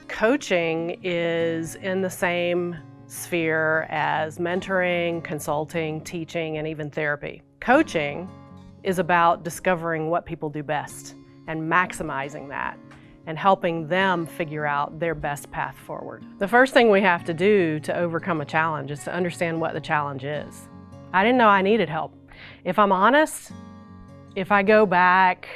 Coaching is in the same sphere as mentoring, consulting, teaching, and even therapy. Coaching is about discovering what people do best and maximizing that and helping them figure out their best path forward. The first thing we have to do to overcome a challenge is to understand what the challenge is. I didn't know I needed help. If I'm honest, if I go back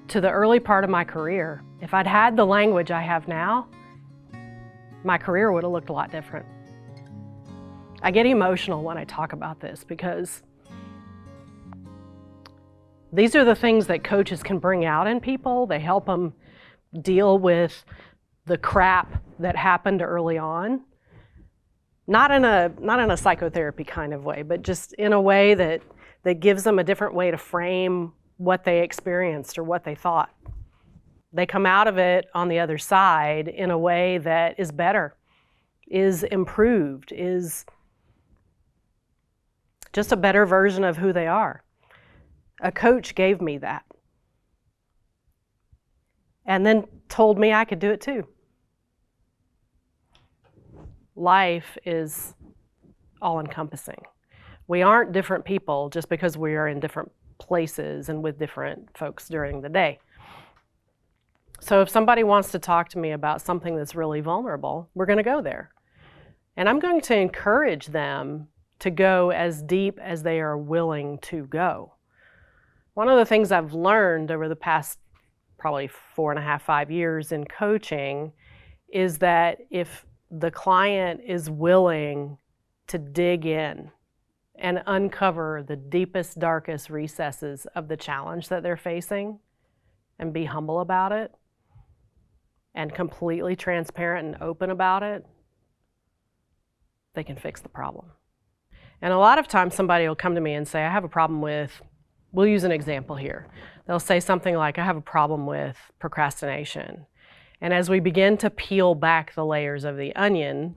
to the early part of my career, if I'd had the language I have now, my career would have looked a lot different. I get emotional when I talk about this because these are the things that coaches can bring out in people. They help them deal with the crap that happened early on. Not in a psychotherapy kind of way, but just in a way that gives them a different way to frame what they experienced or what they thought. They come out of it on the other side in a way that is better, is improved, is just a better version of who they are. A coach gave me that and then told me I could do it too. Life is all-encompassing. We aren't different people just because we are in different places and with different folks during the day. So if somebody wants to talk to me about something that's really vulnerable, we're going to go there. And I'm going to encourage them to go as deep as they are willing to go. One of the things I've learned over the past probably 4.5, 5 years in coaching is that if the client is willing to dig in and uncover the deepest, darkest recesses of the challenge that they're facing and be humble about it and completely transparent and open about it, they can fix the problem. And a lot of times somebody will come to me and say, I have a problem with, we'll use an example here. They'll say something like, I have a problem with procrastination. And as we begin to peel back the layers of the onion,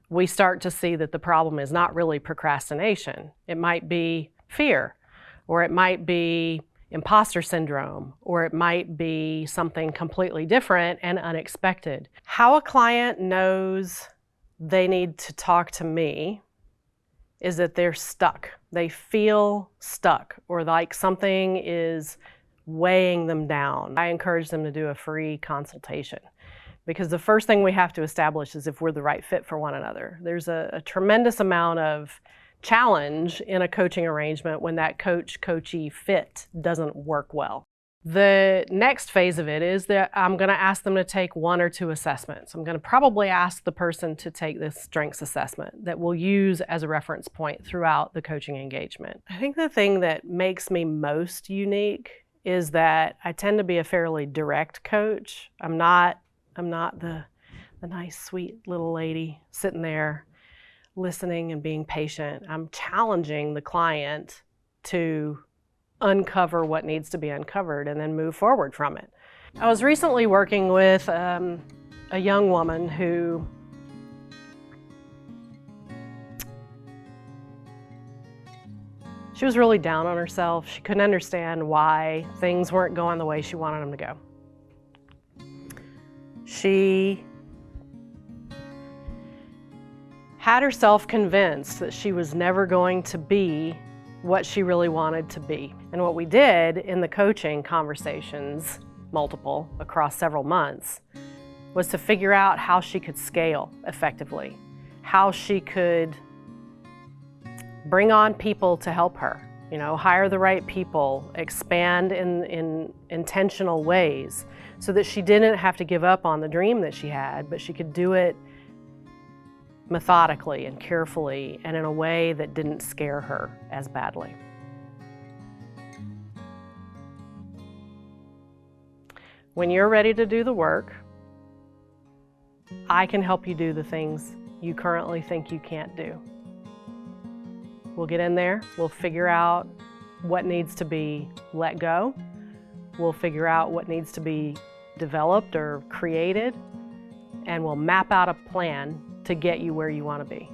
we start to see that the problem is not really procrastination. It might be fear, or it might be imposter syndrome, or it might be something completely different and unexpected. How a client knows they need to talk to me is that they're stuck. They feel stuck, or like something is weighing them down. I encourage them to do a free consultation, because the first thing we have to establish is if we're the right fit for one another. There's a tremendous amount of challenge in a coaching arrangement when that coach-coachee fit doesn't work well. The next phase of it is that I'm going to ask them to take 1 or 2 assessments. I'm going to probably ask the person to take this strengths assessment that we'll use as a reference point throughout the coaching engagement. I think the thing that makes me most unique is that I tend to be a fairly direct coach. I'm not the nice, sweet little lady sitting there listening and being patient. I'm challenging the client to uncover what needs to be uncovered and then move forward from it. I was recently working with a young woman who she was really down on herself. She couldn't understand why things weren't going the way she wanted them to go. She had herself convinced that she was never going to be what she really wanted to be. And what we did in the coaching conversations, multiple, across several months, was to figure out how she could scale effectively, how she could bring on people to help her, hire the right people, expand in intentional ways so that she didn't have to give up on the dream that she had, but she could do it methodically and carefully and in a way that didn't scare her as badly. When you're ready to do the work, I can help you do the things you currently think you can't do. We'll get in there, we'll figure out what needs to be let go, we'll figure out what needs to be developed or created, and we'll map out a plan to get you where you want to be.